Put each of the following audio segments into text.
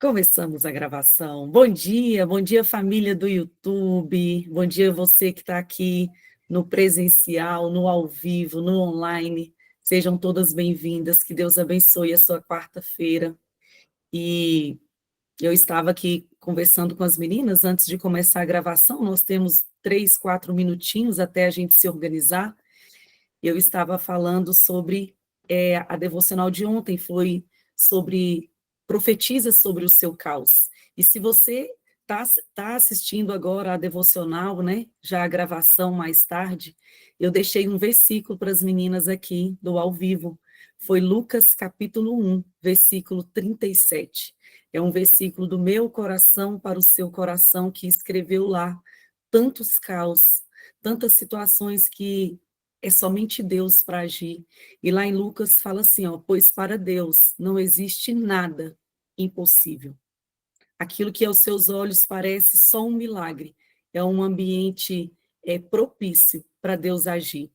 Começamos a gravação. Bom dia família do YouTube, bom dia você que está aqui no presencial, no ao vivo, no online. Sejam todas bem-vindas, que Deus abençoe a sua quarta-feira. E eu estava aqui conversando com as meninas antes de começar a gravação, nós temos 3, 4 minutinhos até a gente se organizar. Eu estava falando sobre a devocional de ontem, foi sobre profetiza sobre o seu caos. E se você tá assistindo agora a devocional, né, já a gravação mais tarde, eu deixei um versículo para as meninas aqui do ao vivo. Foi Lucas capítulo 1, versículo 37. É um versículo do meu coração para o seu coração que escreveu lá tantos caos, tantas situações que é somente Deus para agir. E lá em Lucas fala assim, ó, pois para Deus não existe nada impossível. Aquilo que aos seus olhos parece só um milagre, é um ambiente propício para Deus agir.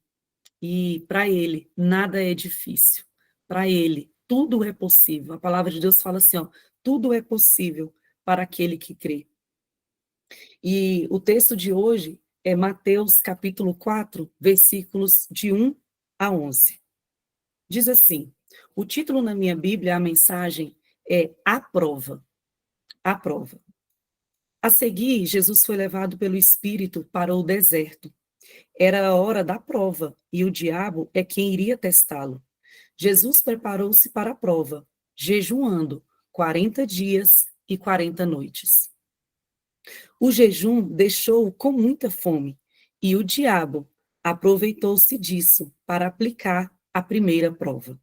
E para Ele, nada é difícil. Para Ele, tudo é possível. A palavra de Deus fala assim, ó, tudo é possível para aquele que crê. E o texto de hoje é Mateus capítulo 4, versículos de 1 a 11. Diz assim, o título na minha Bíblia, a mensagem é A Prova. A Prova. A seguir, Jesus foi levado pelo Espírito para o deserto. Era a hora da prova, e o diabo é quem iria testá-lo. Jesus preparou-se para a prova, jejuando 40 dias e 40 noites. O jejum deixou-o com muita fome, e o diabo aproveitou-se disso para aplicar a primeira prova.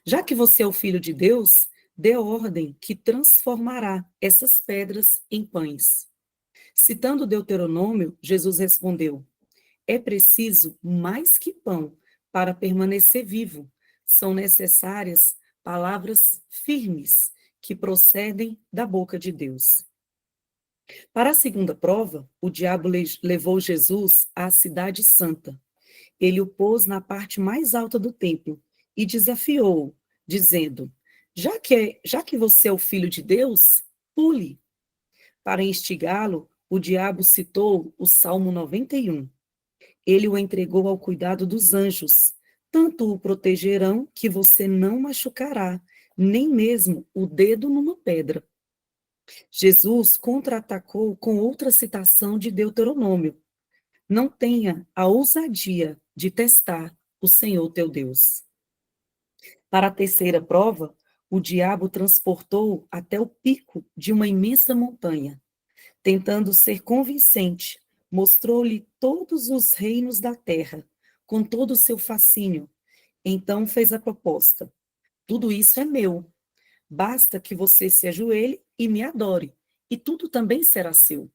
Já que você é o filho de Deus, dê ordem que transformará essas pedras em pães. Citando Deuteronômio, Jesus respondeu: é preciso mais que pão para permanecer vivo. São necessárias palavras firmes que procedem da boca de Deus. Para a segunda prova, o diabo levou Jesus à cidade santa. Ele o pôs na parte mais alta do templo e desafiou-o, dizendo: já que você é o filho de Deus, pule. Para instigá-lo, o diabo citou o Salmo 91. Ele o entregou ao cuidado dos anjos. Tanto o protegerão que você não machucará, nem mesmo o dedo numa pedra. Jesus contra-atacou com outra citação de Deuteronômio. Não tenha a ousadia de testar o Senhor teu Deus. Para a terceira prova, o diabo transportou até o pico de uma imensa montanha. Tentando ser convincente, mostrou-lhe todos os reinos da terra, com todo o seu fascínio. Então fez a proposta: tudo isso é meu. Basta que você se ajoelhe e me adore, e tudo também será seu.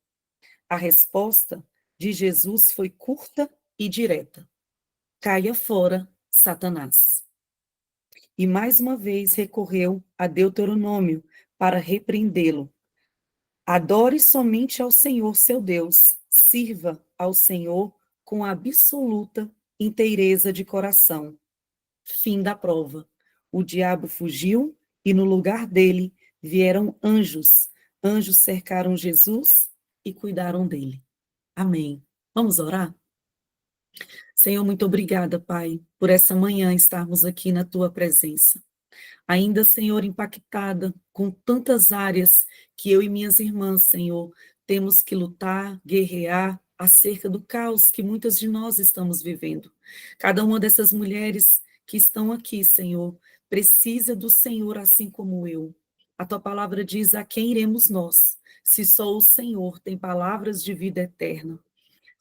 A resposta de Jesus foi curta e direta: caia fora, Satanás. E mais uma vez recorreu a Deuteronômio para repreendê-lo. Adore somente ao Senhor seu Deus, sirva ao Senhor com absoluta inteireza de coração. Fim da prova. O diabo fugiu e no lugar dele vieram anjos. Anjos cercaram Jesus e cuidaram dele. Amém. Vamos orar? Senhor, muito obrigada, Pai, por essa manhã estarmos aqui na tua presença. Ainda, Senhor, impactada com tantas áreas que eu e minhas irmãs, Senhor, temos que lutar, guerrear acerca do caos que muitas de nós estamos vivendo. Cada uma dessas mulheres que estão aqui, Senhor, precisa do Senhor assim como eu. A tua palavra diz: a quem iremos nós, se só o Senhor tem palavras de vida eterna.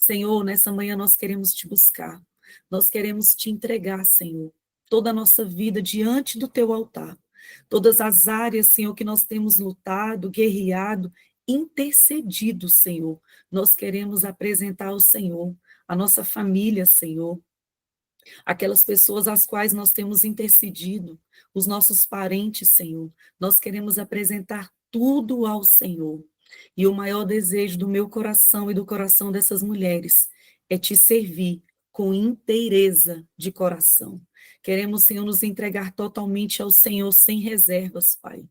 Senhor, nessa manhã nós queremos te buscar, nós queremos te entregar, Senhor, toda a nossa vida diante do teu altar, todas as áreas, Senhor, que nós temos lutado, guerreado, intercedido, Senhor, nós queremos apresentar ao Senhor, a nossa família, Senhor, aquelas pessoas às quais nós temos intercedido, os nossos parentes, Senhor, nós queremos apresentar tudo ao Senhor. E o maior desejo do meu coração e do coração dessas mulheres é te servir com inteireza de coração. Queremos, Senhor, nos entregar totalmente ao Senhor sem reservas, Pai.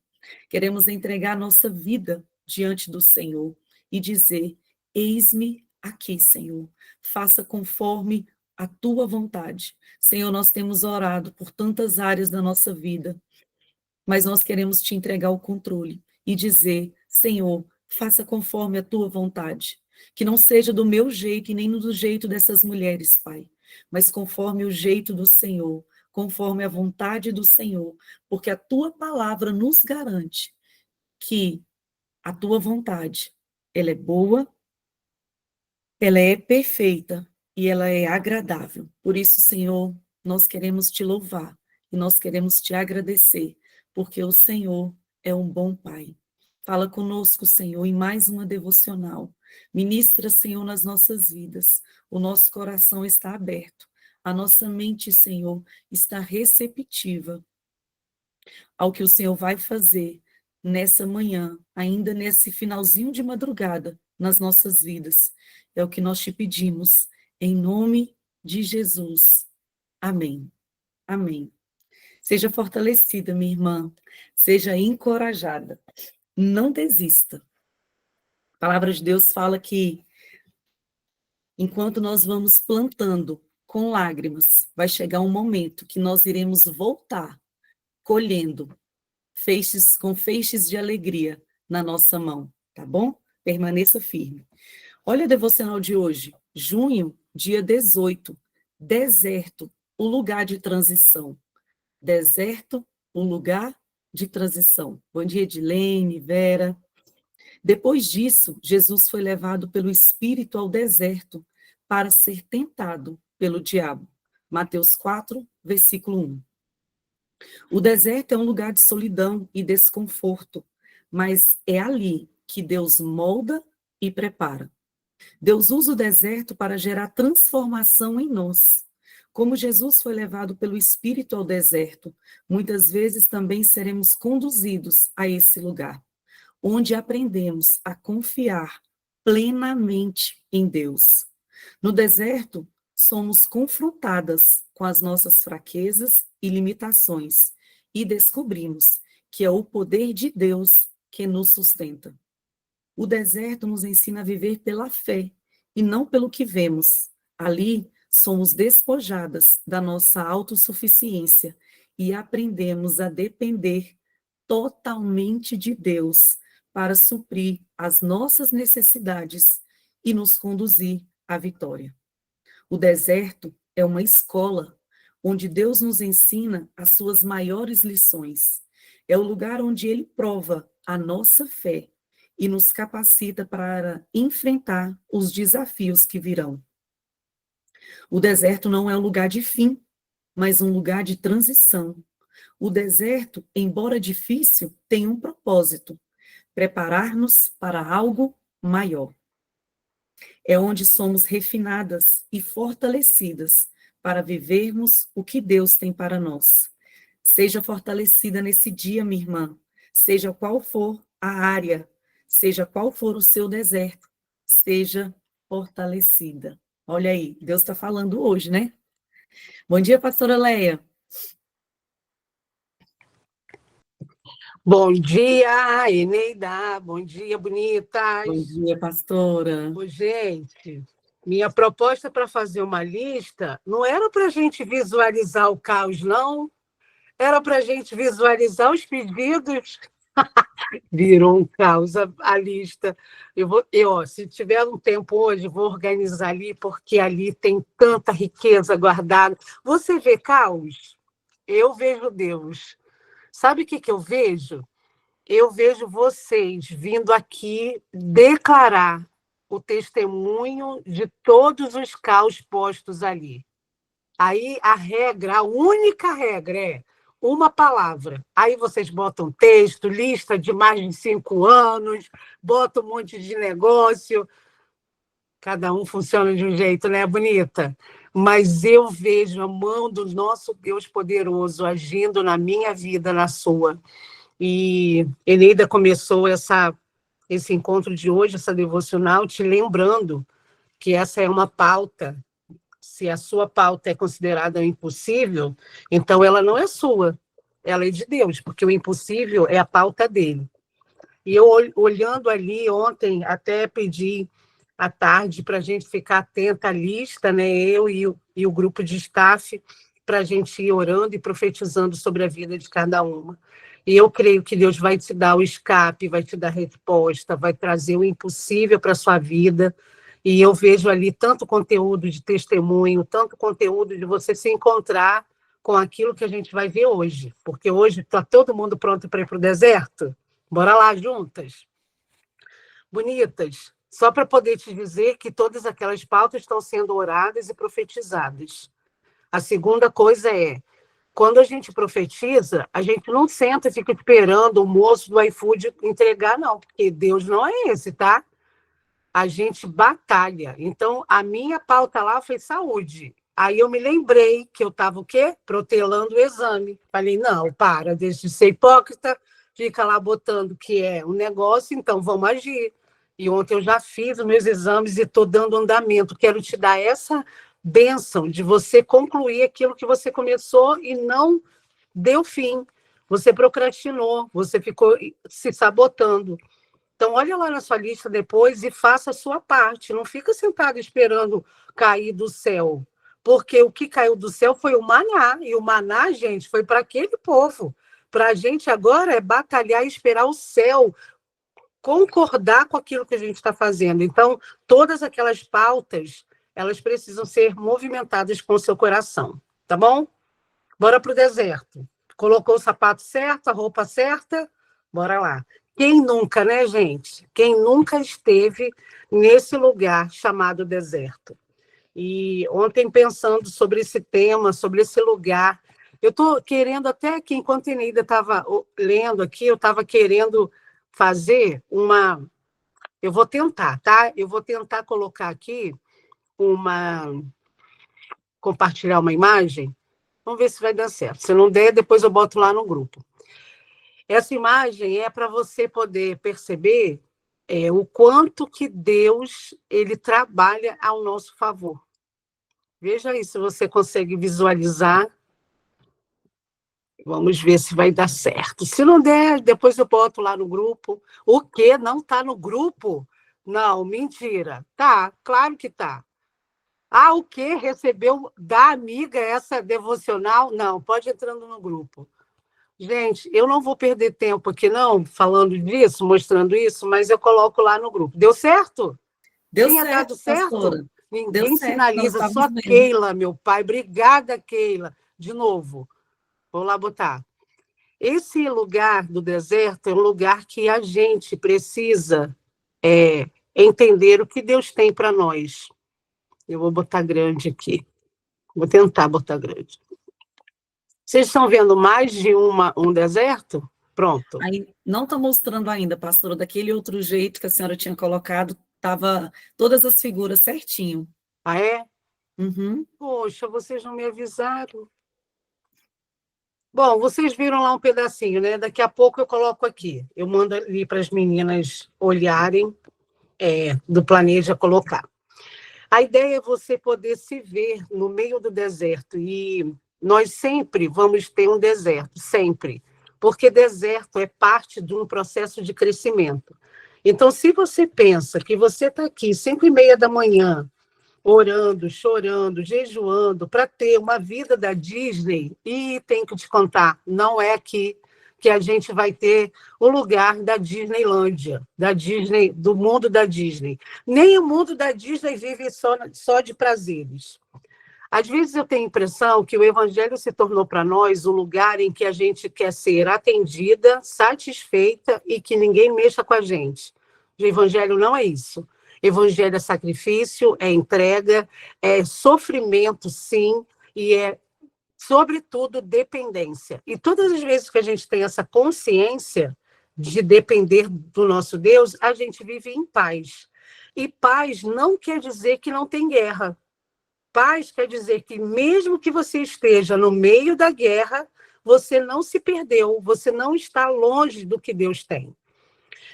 Queremos entregar a nossa vida diante do Senhor e dizer: eis-me aqui, Senhor, faça conforme a tua vontade. Senhor, nós temos orado por tantas áreas da nossa vida, mas nós queremos te entregar o controle e dizer: Senhor, faça conforme a tua vontade. Que não seja do meu jeito e nem do jeito dessas mulheres, Pai, mas conforme o jeito do Senhor, conforme a vontade do Senhor, porque a tua palavra nos garante que a tua vontade, ela é boa, ela é perfeita e ela é agradável. Por isso, Senhor, nós queremos te louvar e nós queremos te agradecer, porque o Senhor é um bom Pai. Fala conosco, Senhor, em mais uma devocional. Ministra, Senhor, nas nossas vidas. O nosso coração está aberto. A nossa mente, Senhor, está receptiva ao que o Senhor vai fazer nessa manhã, ainda nesse finalzinho de madrugada, nas nossas vidas. É o que nós te pedimos, em nome de Jesus. Amém. Amém. Seja fortalecida, minha irmã. Seja encorajada. Não desista. A palavra de Deus fala que enquanto nós vamos plantando com lágrimas, vai chegar um momento que nós iremos voltar colhendo com feixes de alegria na nossa mão, tá bom? Permaneça firme. Olha a devocional de hoje, junho, dia 18, deserto, o lugar de transição. Deserto, o lugar de transição. Bom dia, Edilene, Vera. Depois disso, Jesus foi levado pelo Espírito ao deserto para ser tentado pelo diabo. Mateus 4, versículo 1. O deserto é um lugar de solidão e desconforto, mas é ali que Deus molda e prepara. Deus usa o deserto para gerar transformação em nós. Como Jesus foi levado pelo Espírito ao deserto, muitas vezes também seremos conduzidos a esse lugar, onde aprendemos a confiar plenamente em Deus. No deserto, somos confrontadas com as nossas fraquezas e limitações e descobrimos que é o poder de Deus que nos sustenta. O deserto nos ensina a viver pela fé e não pelo que vemos. Ali, somos despojadas da nossa autossuficiência e aprendemos a depender totalmente de Deus para suprir as nossas necessidades e nos conduzir à vitória. O deserto é uma escola onde Deus nos ensina as suas maiores lições. É o lugar onde Ele prova a nossa fé e nos capacita para enfrentar os desafios que virão. O deserto não é um lugar de fim, mas um lugar de transição. O deserto, embora difícil, tem um propósito: preparar-nos para algo maior. É onde somos refinadas e fortalecidas para vivermos o que Deus tem para nós. Seja fortalecida nesse dia, minha irmã, seja qual for a área, seja qual for o seu deserto, seja fortalecida. Olha aí, Deus está falando hoje, né? Bom dia, pastora Leia. Bom dia, Eneida. Bom dia, bonitas. Bom dia, pastora. Ô, gente, minha proposta para fazer uma lista não era para a gente visualizar o caos, não. Era para a gente visualizar os pedidos. Virou um caos a lista. Se tiver um tempo hoje, vou organizar ali, porque ali tem tanta riqueza guardada. Você vê caos? Eu vejo Deus. Sabe o que eu vejo? Eu vejo vocês vindo aqui declarar o testemunho de todos os caos postos ali. Aí a única regra é uma palavra. Aí vocês botam texto, lista de mais de 5 anos, botam um monte de negócio. Cada um funciona de um jeito, né, bonita? Mas eu vejo a mão do nosso Deus poderoso agindo na minha vida, na sua. E Eneida começou esse encontro de hoje, essa devocional, te lembrando que essa é uma pauta. Se a sua pauta é considerada impossível, então ela não é sua. ela é de Deus, porque o impossível é a pauta dele. E eu, olhando ali ontem, até pedi à tarde para a gente ficar atenta à lista, né? Eu e o grupo de staff, para a gente ir orando e profetizando sobre a vida de cada uma. E eu creio que Deus vai te dar o escape, vai te dar resposta, vai trazer o impossível para a sua vida. E eu vejo ali tanto conteúdo de testemunho, tanto conteúdo de você se encontrar com aquilo que a gente vai ver hoje. Porque hoje está todo mundo pronto para ir para o deserto? Bora lá juntas. Bonitas, só para poder te dizer que todas aquelas pautas estão sendo oradas e profetizadas. A segunda coisa é, quando a gente profetiza, a gente não senta e fica esperando o moço do iFood entregar, não, porque Deus não é esse, tá? A gente batalha. Então, a minha pauta lá foi saúde. Aí eu me lembrei que eu estava o quê? Protelando o exame. Falei, não, para, deixa de ser hipócrita, fica lá botando que é um negócio, então vamos agir. E ontem eu já fiz os meus exames e estou dando andamento. Quero te dar essa bênção de você concluir aquilo que você começou e não deu fim. Você procrastinou, você ficou se sabotando. Então, olha lá na sua lista depois e faça a sua parte. Não fica sentado esperando cair do céu. Porque o que caiu do céu foi o maná. E o maná, gente, foi para aquele povo. Para a gente agora é batalhar e esperar o céu concordar com aquilo que a gente está fazendo. Então, todas aquelas pautas, elas precisam ser movimentadas com o seu coração. Tá bom? Bora para o deserto. Colocou o sapato certo, a roupa certa? Bora lá. Quem nunca, né, gente? Quem nunca esteve nesse lugar chamado deserto? E ontem, pensando sobre esse tema, sobre esse lugar, eu estou querendo até que, enquanto a Eneida estava lendo aqui, eu estava querendo fazer uma... Eu vou tentar, tá? Eu vou tentar colocar aqui compartilhar uma imagem. Vamos ver se vai dar certo. Se não der, depois eu boto lá no grupo. Essa imagem é para você poder perceber o quanto que Deus ele trabalha ao nosso favor. Veja aí se você consegue visualizar. Vamos ver se vai dar certo. Se não der, depois eu boto lá no grupo. O quê? Não está no grupo? Não, mentira. Tá, claro que tá. Ah, o quê? Recebeu da amiga essa devocional? Não, pode entrando no grupo. Gente, eu não vou perder tempo aqui, não, falando disso, mostrando isso, mas eu coloco lá no grupo. Deu certo? Deu Tinha certo, dado certo? pastora. Deu Ninguém certo, nós sinaliza, só estávamos vendo. Keila, meu pai. Obrigada, Keila. De novo, vou lá botar. Esse lugar do deserto é um lugar que a gente precisa entender o que Deus tem para nós. Eu vou botar grande aqui. Vou tentar botar grande. Vocês estão vendo mais de um deserto? Pronto. Aí não está mostrando ainda, pastora, daquele outro jeito que a senhora tinha colocado, estava todas as figuras certinho. Ah, é? Uhum. Poxa, vocês não me avisaram. Bom, vocês viram lá um pedacinho, né? Daqui a pouco eu coloco aqui. Eu mando ali para as meninas olharem, do Planeja colocar. A ideia é você poder se ver no meio do deserto. E nós sempre vamos ter um deserto, sempre. Porque deserto é parte de um processo de crescimento. Então, se você pensa que você está aqui 5h30 da manhã, orando, chorando, jejuando, para ter uma vida da Disney, e tem que te contar, não é aqui que a gente vai ter o lugar da Disneylândia, da Disney, do mundo da Disney. Nem o mundo da Disney vive só de prazeres. Às vezes eu tenho a impressão que o Evangelho se tornou para nós um lugar em que a gente quer ser atendida, satisfeita e que ninguém mexa com a gente. O Evangelho não é isso. Evangelho é sacrifício, é entrega, é sofrimento, sim, e é, sobretudo, dependência. E todas as vezes que a gente tem essa consciência de depender do nosso Deus, a gente vive em paz. E paz não quer dizer que não tem guerra. Paz quer dizer que, mesmo que você esteja no meio da guerra, você não se perdeu, você não está longe do que Deus tem.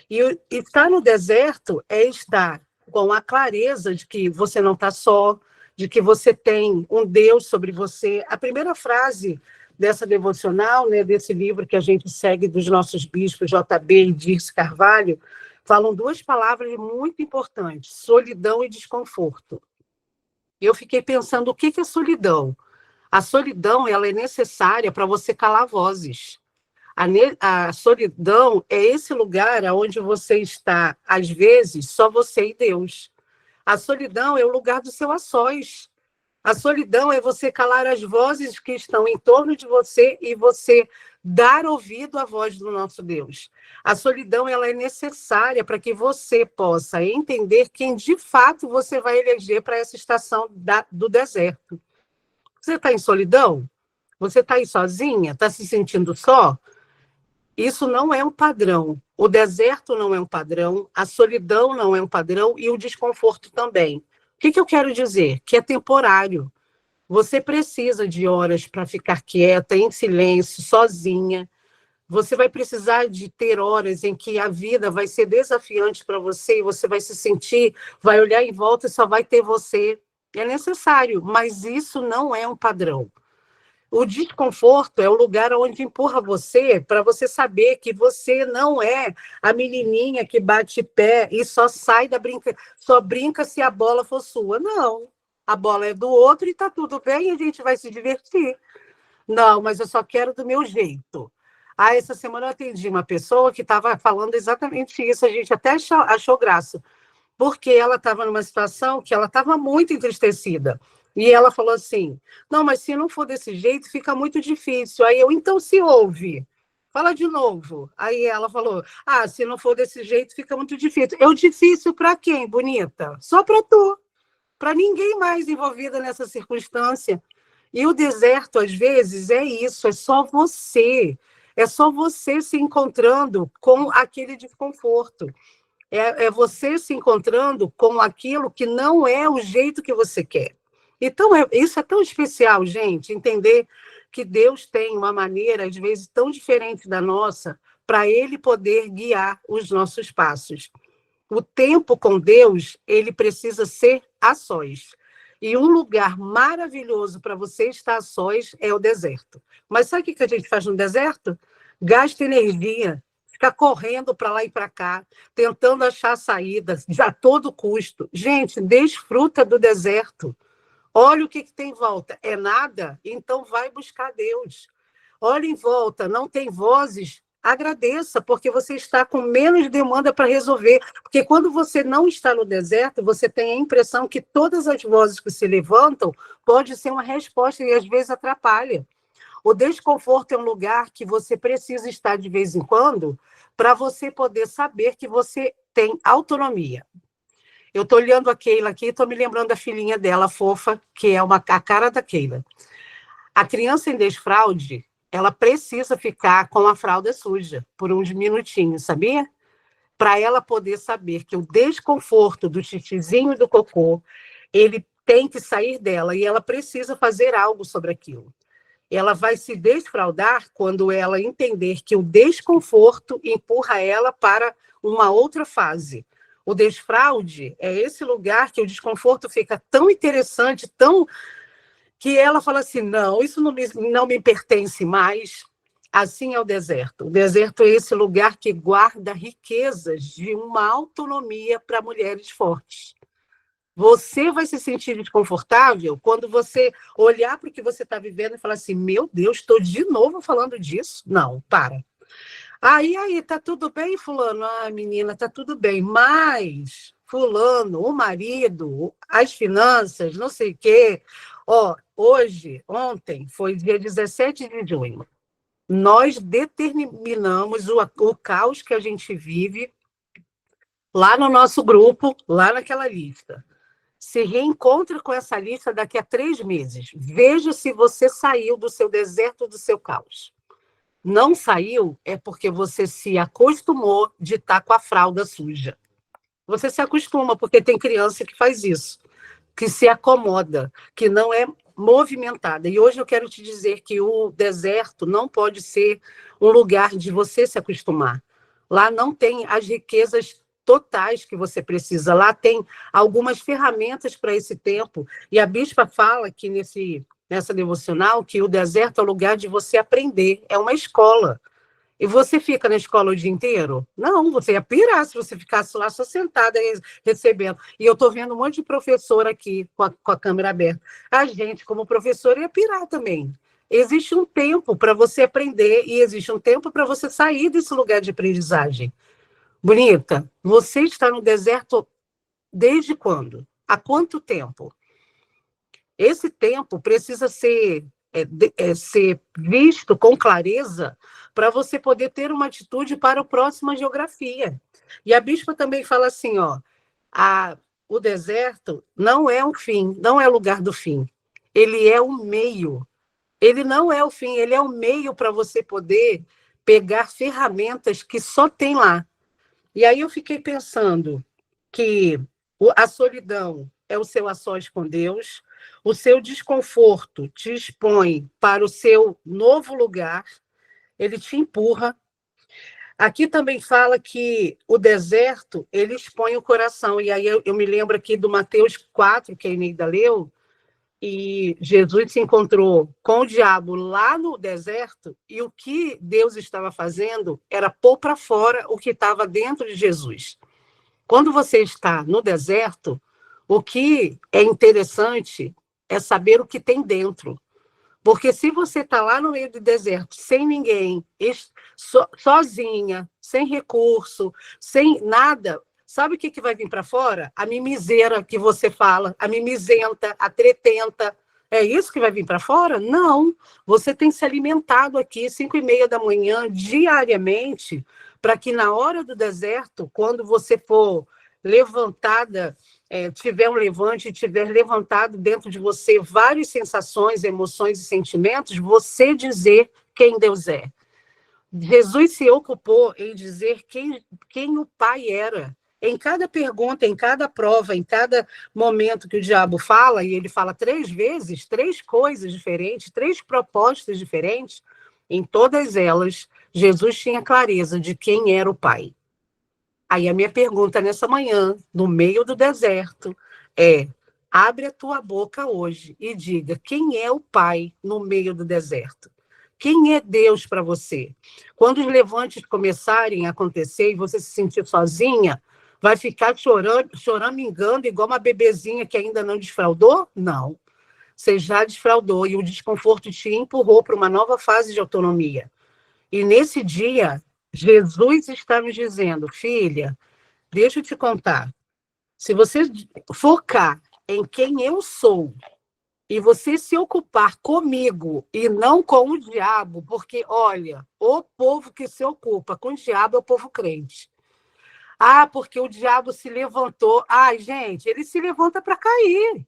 E estar no deserto é estar com a clareza de que você não está só, de que você tem um Deus sobre você. A primeira frase dessa devocional, né, desse livro que a gente segue dos nossos bispos, JB e Dirce Carvalho, falam duas palavras muito importantes: solidão e desconforto. Eu fiquei pensando, o que é solidão? A solidão, ela é necessária para você calar vozes. A solidão é esse lugar onde você está, às vezes, só você e Deus. A solidão é o lugar do seu a sós. A solidão é você calar as vozes que estão em torno de você e você dar ouvido à voz do nosso Deus. A solidão, ela é necessária para que você possa entender quem de fato você vai eleger para essa estação do deserto. Você está em solidão? Você está aí sozinha? Está se sentindo só? Isso não é um padrão. O deserto não é um padrão, a solidão não é um padrão e o desconforto também. O que eu quero dizer? Que é temporário. Você precisa de horas para ficar quieta, em silêncio, sozinha. Você vai precisar de ter horas em que a vida vai ser desafiante para você e você vai se sentir, vai olhar em volta e só vai ter você. É necessário, mas isso não é um padrão. O desconforto é o lugar onde empurra você para você saber que você não é a menininha que bate pé e só sai da só brinca se a bola for sua. Não, a bola é do outro e está tudo bem e a gente vai se divertir. Não, mas eu só quero do meu jeito. Essa semana eu atendi uma pessoa que estava falando exatamente isso, a gente até achou graça, porque ela estava numa situação que ela estava muito entristecida. E ela falou assim, não, mas se não for desse jeito, fica muito difícil. Aí eu, então se ouve, fala de novo. Aí ela falou, se não for desse jeito, fica muito difícil. Eu difícil para quem, bonita? Só para tu, para ninguém mais envolvida nessa circunstância. E o deserto, às vezes, é isso, é só você. É só você se encontrando com aquele desconforto. É você se encontrando com aquilo que não é o jeito que você quer. Então, isso é tão especial, gente, entender que Deus tem uma maneira, às vezes, tão diferente da nossa, para Ele poder guiar os nossos passos. O tempo com Deus, ele precisa ser a sós. E um lugar maravilhoso para você estar a sós é o deserto. Mas sabe o que a gente faz no deserto? Gasta energia, fica correndo para lá e para cá, tentando achar saídas a todo custo. Gente, desfruta do deserto. Olha o que tem em volta. É nada? Então vai buscar Deus. Olha em volta, não tem vozes? Agradeça, porque você está com menos demanda para resolver. Porque quando você não está no deserto, você tem a impressão que todas as vozes que se levantam pode ser uma resposta e às vezes atrapalha. O desconforto é um lugar que você precisa estar de vez em quando para você poder saber que você tem autonomia. Eu estou olhando a Keila aqui, estou me lembrando da filhinha dela, fofa, que é a cara da Keila. A criança em desfraude, ela precisa ficar com a fralda suja por uns minutinhos, sabia? Para ela poder saber que o desconforto do xixizinho e do cocô, ele tem que sair dela e ela precisa fazer algo sobre aquilo. Ela vai se desfraldar quando ela entender que o desconforto empurra ela para uma outra fase. O desfraude é esse lugar que o desconforto fica tão interessante, tão que ela fala assim, não, isso não me pertence mais. Assim é o deserto. O deserto é esse lugar que guarda riquezas de uma autonomia para mulheres fortes. Você vai se sentir desconfortável quando você olhar para o que você está vivendo e falar assim, meu Deus, estou de novo falando disso? Não, para. Aí, tá tudo bem, fulano? Menina, tá tudo bem, mas fulano, o marido, as finanças, não sei o quê. Ontem, foi dia 17 de junho. Nós determinamos o caos que a gente vive lá no nosso grupo, lá naquela lista. Se reencontre com essa lista daqui a 3 meses. Veja se você saiu do seu deserto, do seu caos. Não saiu é porque você se acostumou de estar com a fralda suja. Você se acostuma, porque tem criança que faz isso, que se acomoda, que não é movimentada. E hoje eu quero te dizer que o deserto não pode ser um lugar de você se acostumar. Lá não tem as riquezas totais que você precisa. Lá tem algumas ferramentas para esse tempo. E a bispa fala que nessa devocional que o deserto é o lugar de você aprender, é uma escola. E você fica na escola o dia inteiro? Não, você ia pirar se você ficasse lá só sentada recebendo. E eu estou vendo um monte de professor aqui com a câmera aberta. A gente, como professor, ia pirar também. Existe um tempo para você aprender e existe um tempo para você sair desse lugar de aprendizagem. Bonita, você está no deserto desde quando? Há quanto tempo? Esse tempo precisa ser visto com clareza para você poder ter uma atitude para a próxima geografia. E a bispa também fala assim, ó, o deserto não é um fim, não é lugar do fim. Ele é o meio. Ele não é o fim, ele é o meio para você poder pegar ferramentas que só tem lá. E aí eu fiquei pensando que a solidão é o seu a sós com Deus, o seu desconforto te expõe para o seu novo lugar, ele te empurra. Aqui também fala que o deserto, ele expõe o coração. E aí eu me lembro aqui do Mateus 4, que a Eneida leu, e Jesus se encontrou com o diabo lá no deserto, e o que Deus estava fazendo era pôr para fora o que estava dentro de Jesus. Quando você está no deserto, o que é interessante é saber o que tem dentro. Porque se você está lá no meio do deserto, sem ninguém, sozinha, sem recurso, sem nada, sabe o que vai vir para fora? A mimiseira que você fala, a mimizenta, a tretenta. É isso que vai vir para fora? Não. Você tem se alimentado aqui 5h30 da manhã, diariamente, para que na hora do deserto, quando você for levantada, tiver um levante, tiver levantado dentro de você várias sensações, emoções e sentimentos, você dizer quem Deus é. Jesus se ocupou em dizer quem o Pai era. Em cada pergunta, em cada prova, em cada momento que o diabo fala, e ele fala 3 vezes, 3 coisas diferentes, 3 propostas diferentes, em todas elas, Jesus tinha clareza de quem era o Pai. Aí a minha pergunta nessa manhã, no meio do deserto, é: abre a tua boca hoje e diga quem é o Pai no meio do deserto. Quem é Deus para você? Quando os levantes começarem a acontecer e você se sentir sozinha, vai ficar choramingando igual uma bebezinha que ainda não desfraldou? Não. Você já desfraldou e o desconforto te empurrou para uma nova fase de autonomia. E nesse dia, Jesus está me dizendo: filha, deixa eu te contar. Se você focar em quem eu sou e você se ocupar comigo e não com o diabo, porque, olha, o povo que se ocupa com o diabo é o povo crente. Ah, porque o diabo se levantou. Ai, gente, ele se levanta para cair.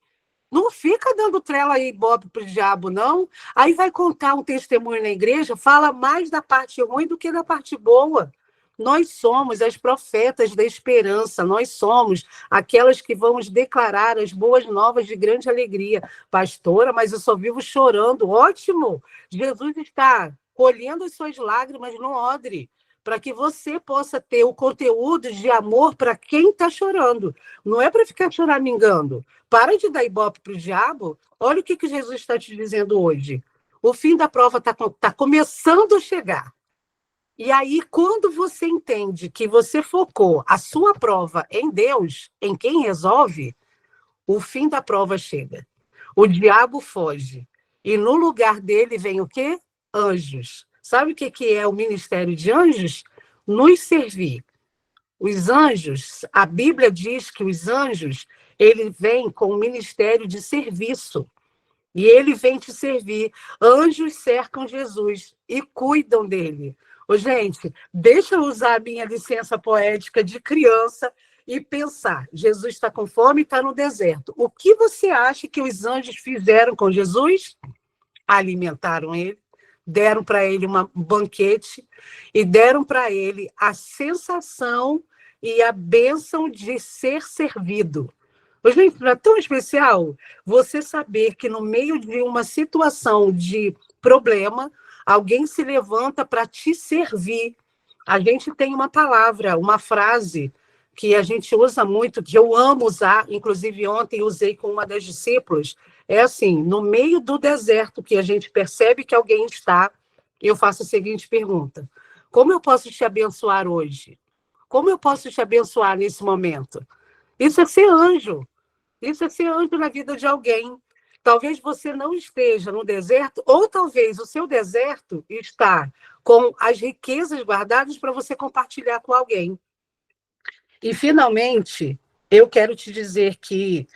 Não fica dando trela e ibope para o diabo, não. Aí vai contar um testemunho na igreja, fala mais da parte ruim do que da parte boa. Nós somos as profetas da esperança, nós somos aquelas que vamos declarar as boas novas de grande alegria. Pastora, mas eu só vivo chorando. Ótimo! Jesus está colhendo as suas lágrimas no odre, para que você possa ter o conteúdo de amor para quem está chorando. Não é para ficar choramingando. Para de dar ibope para o diabo. Olha o que Jesus está te dizendo hoje. O fim da prova está começando a chegar. E aí, quando você entende que você focou a sua prova em Deus, em quem resolve, o fim da prova chega. O diabo foge. E no lugar dele vem o quê? Anjos. Sabe o que é o ministério de anjos? Nos servir. Os anjos, a Bíblia diz que os anjos, ele vem com o ministério de serviço. E ele vem te servir. Anjos cercam Jesus e cuidam dele. Ô, gente, deixa eu usar a minha licença poética de criança e pensar. Jesus está com fome e está no deserto. O que você acha que os anjos fizeram com Jesus? Alimentaram ele, deram para ele um banquete e deram para ele a sensação e a bênção de ser servido. Gente, não é tão especial você saber que no meio de uma situação de problema, alguém se levanta para te servir. A gente tem uma palavra, uma frase que a gente usa muito, que eu amo usar, inclusive ontem usei com uma das discípulas, É assim, no meio do deserto que a gente percebe que alguém está, eu faço a seguinte pergunta: como eu posso te abençoar hoje? Como eu posso te abençoar nesse momento? Isso é ser anjo. Isso é ser anjo na vida de alguém. Talvez você não esteja no deserto, ou talvez o seu deserto está com as riquezas guardadas para você compartilhar com alguém. E, finalmente, eu quero te dizer que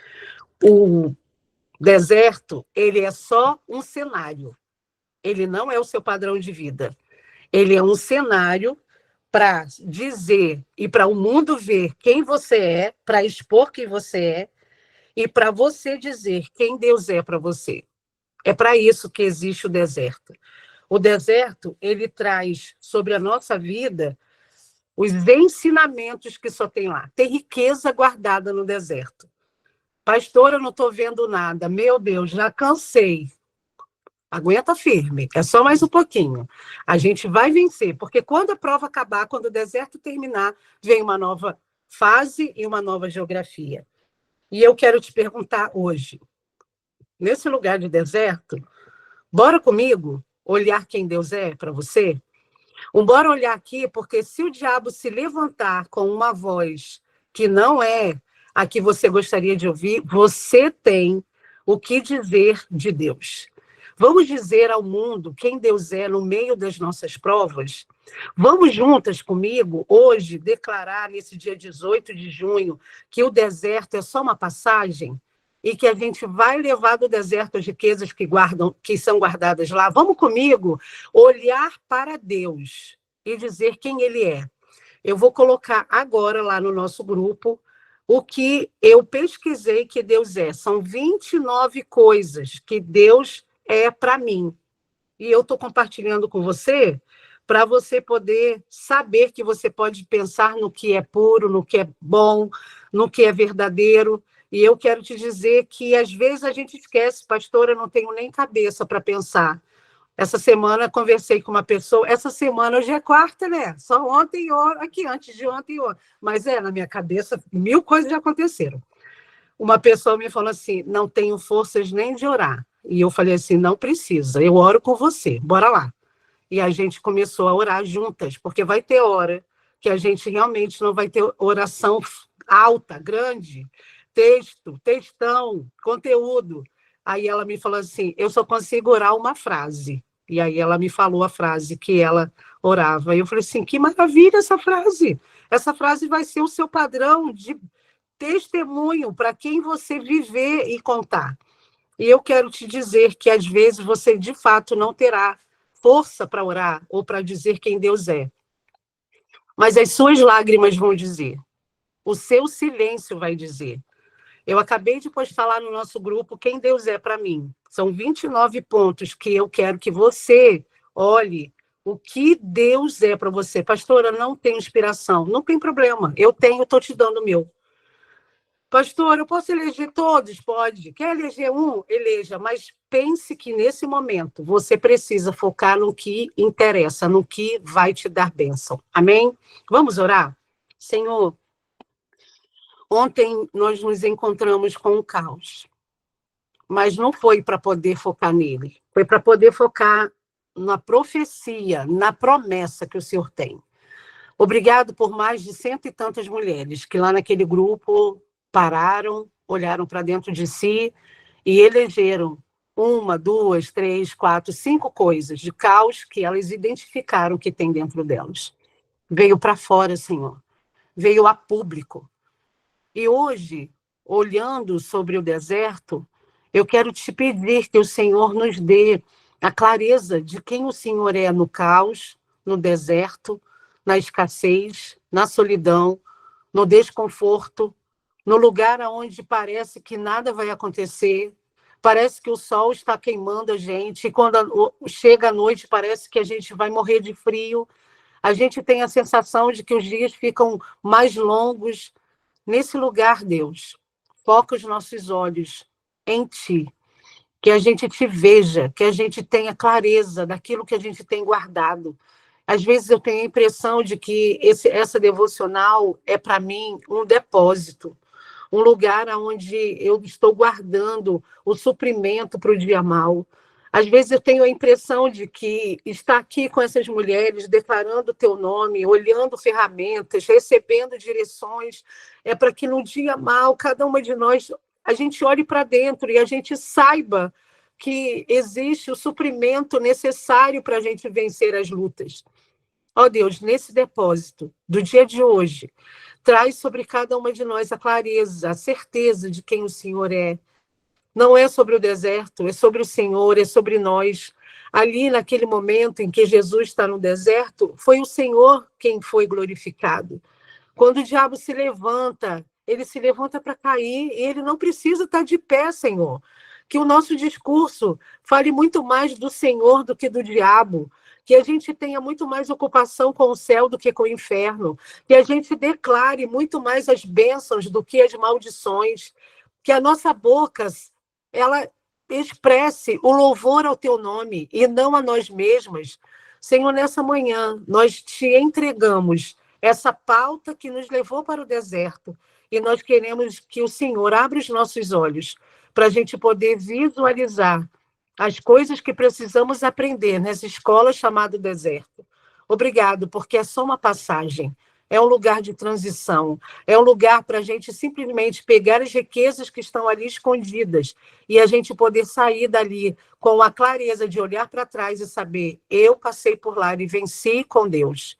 o deserto, ele é só um cenário. Ele não é o seu padrão de vida. Ele é um cenário para dizer e para o mundo ver quem você é, para expor quem você é, e para você dizer quem Deus é para você. É para isso que existe o deserto. O deserto, ele traz sobre a nossa vida os ensinamentos que só tem lá. Tem riqueza guardada no deserto. Pastor, eu não estou vendo nada. Meu Deus, já cansei. Aguenta firme, é só mais um pouquinho. A gente vai vencer, porque quando a prova acabar, quando o deserto terminar, vem uma nova fase e uma nova geografia. E eu quero te perguntar hoje, nesse lugar de deserto, bora comigo olhar quem Deus é para você? Bora olhar aqui, porque se o diabo se levantar com uma voz que não é a que você gostaria de ouvir, você tem o que dizer de Deus. Vamos dizer ao mundo quem Deus é no meio das nossas provas? Vamos juntas comigo, hoje, declarar, nesse dia 18 de junho, que o deserto é só uma passagem e que a gente vai levar do deserto as riquezas que são guardadas lá. Vamos comigo olhar para Deus e dizer quem Ele é. Eu vou colocar agora lá no nosso grupo o que eu pesquisei que Deus é. São 29 coisas que Deus é para mim. E eu estou compartilhando com você para você poder saber que você pode pensar no que é puro, no que é bom, no que é verdadeiro. E eu quero te dizer que, às vezes, a gente esquece, pastora, eu não tenho nem cabeça para pensar. Essa semana, conversei com uma pessoa, essa semana, hoje é quarta, né? Só ontem e ontem, aqui, antes de ontem e ontem. Mas na minha cabeça, 1000 coisas já aconteceram. Uma pessoa me falou assim, não tenho forças nem de orar. E eu falei assim, não precisa, eu oro com você, bora lá. E a gente começou a orar juntas, porque vai ter hora que a gente realmente não vai ter oração alta, grande, textão, conteúdo. Aí ela me falou assim, eu só consigo orar uma frase. E aí ela me falou a frase que ela orava. E eu falei assim, que maravilha essa frase. Essa frase vai ser o seu padrão de testemunho para quem você viver e contar. E eu quero te dizer que, às vezes, você, de fato, não terá força para orar ou para dizer quem Deus é. Mas as suas lágrimas vão dizer. O seu silêncio vai dizer. Eu acabei de postar lá no nosso grupo quem Deus é para mim. São 29 pontos que eu quero que você olhe o que Deus é para você. Pastora, não tenho inspiração. Não tem problema. Eu tenho, estou te dando o meu. Pastor, eu posso eleger todos? Pode. Quer eleger um? Eleja. Mas pense que, nesse momento, você precisa focar no que interessa, no que vai te dar bênção. Amém? Vamos orar? Senhor, ontem nós nos encontramos com o caos, mas não foi para poder focar nele, foi para poder focar na profecia, na promessa que o Senhor tem. Obrigado por mais de 100 e tantas mulheres que lá naquele grupo pararam, olharam para dentro de si e elegeram 1, 2, 3, 4, 5 coisas de caos que elas identificaram que tem dentro delas. Veio para fora, Senhor. Veio a público. E hoje, olhando sobre o deserto, eu quero te pedir que o Senhor nos dê a clareza de quem o Senhor é no caos, no deserto, na escassez, na solidão, no desconforto, no lugar onde parece que nada vai acontecer, parece que o sol está queimando a gente, e quando chega a noite parece que a gente vai morrer de frio, a gente tem a sensação de que os dias ficam mais longos. Nesse lugar, Deus, foca os nossos olhos em Ti, que a gente te veja, que a gente tenha clareza daquilo que a gente tem guardado. Às vezes eu tenho a impressão de que essa devocional é, para mim, um depósito, um lugar onde eu estou guardando o suprimento para o dia mau. Às vezes eu tenho a impressão de que estar aqui com essas mulheres, declarando o teu nome, olhando ferramentas, recebendo direções, é para que no dia mau, cada uma de nós, a gente olhe para dentro e a gente saiba que existe o suprimento necessário para a gente vencer as lutas. Ó Deus, nesse depósito do dia de hoje, traz sobre cada uma de nós a clareza, a certeza de quem o Senhor é. Não é sobre o deserto, é sobre o Senhor, é sobre nós. Ali, naquele momento em que Jesus está no deserto, foi o Senhor quem foi glorificado. Quando o diabo se levanta, ele se levanta para cair e ele não precisa estar de pé, Senhor. Que o nosso discurso fale muito mais do Senhor do que do diabo. Que a gente tenha muito mais ocupação com o céu do que com o inferno. Que a gente declare muito mais as bênçãos do que as maldições. Que a nossa boca, ela expresse o louvor ao teu nome e não a nós mesmas. Senhor, nessa manhã, nós te entregamos essa pauta que nos levou para o deserto e nós queremos que o Senhor abra os nossos olhos para a gente poder visualizar as coisas que precisamos aprender nessa escola chamada deserto. Obrigado, porque é só uma passagem. É um lugar de transição, é um lugar para a gente simplesmente pegar as riquezas que estão ali escondidas e a gente poder sair dali com a clareza de olhar para trás e saber, eu passei por lá e venci com Deus.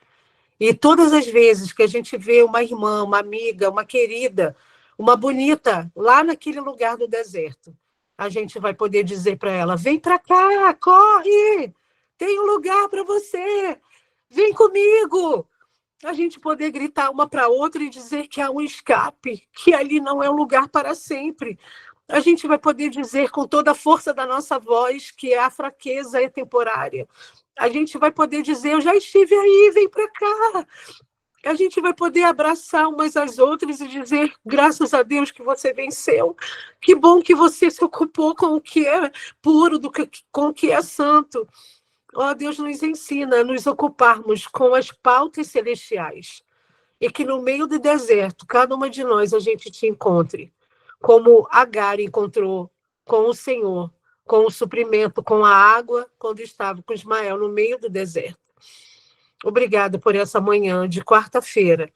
E todas as vezes que a gente vê uma irmã, uma amiga, uma querida, uma bonita, lá naquele lugar do deserto, a gente vai poder dizer para ela, vem para cá, corre, tem um lugar para você, vem comigo. A gente poder gritar uma para outra e dizer que há um escape, que ali não é um lugar para sempre. A gente vai poder dizer com toda a força da nossa voz que a fraqueza é temporária. A gente vai poder dizer, eu já estive aí, vem para cá. A gente vai poder abraçar umas às outras e dizer, graças a Deus que você venceu. Que bom que você se ocupou com o que é puro, com o que é santo. Ó, Deus nos ensina a nos ocuparmos com as pautas celestiais e que no meio do deserto, cada uma de nós, a gente te encontre, como Agar encontrou com o Senhor, com o suprimento, com a água, quando estava com Ismael no meio do deserto. Obrigada por essa manhã de quarta-feira,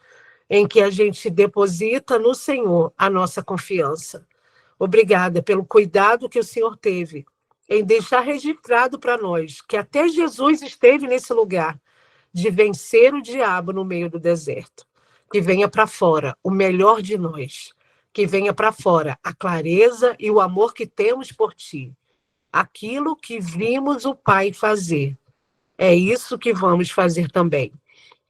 em que a gente deposita no Senhor a nossa confiança. Obrigada pelo cuidado que o Senhor teve em deixar registrado para nós que até Jesus esteve nesse lugar de vencer o diabo no meio do deserto. Que venha para fora o melhor de nós. Que venha para fora a clareza e o amor que temos por ti. Aquilo que vimos o Pai fazer. É isso que vamos fazer também.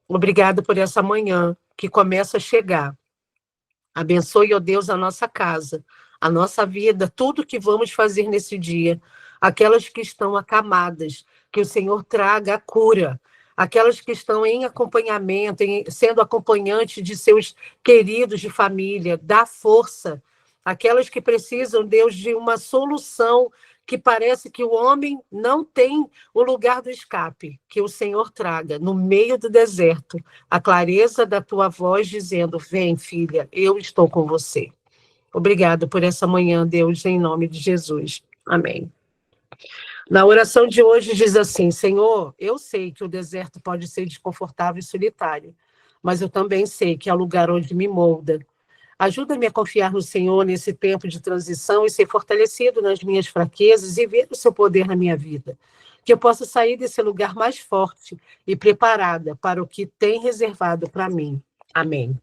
Obrigada por essa manhã que começa a chegar. Abençoe, ó Deus, a nossa casa, a nossa vida, tudo que vamos fazer nesse dia. Aquelas que estão acamadas, que o Senhor traga a cura. Aquelas que estão em acompanhamento, sendo acompanhante de seus queridos de família, dá força. Aquelas que precisam, Deus, de uma solução que parece que o homem não tem o lugar do escape, que o Senhor traga no meio do deserto a clareza da tua voz dizendo, vem filha, eu estou com você. Obrigado por essa manhã, Deus, em nome de Jesus. Amém. Na oração de hoje diz assim, Senhor, eu sei que o deserto pode ser desconfortável e solitário, mas eu também sei que é o lugar onde me molda. Ajuda-me a confiar no Senhor nesse tempo de transição e ser fortalecido nas minhas fraquezas e ver o seu poder na minha vida. Que eu possa sair desse lugar mais forte e preparada para o que tem reservado para mim. Amém.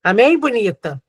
Amém, bonita?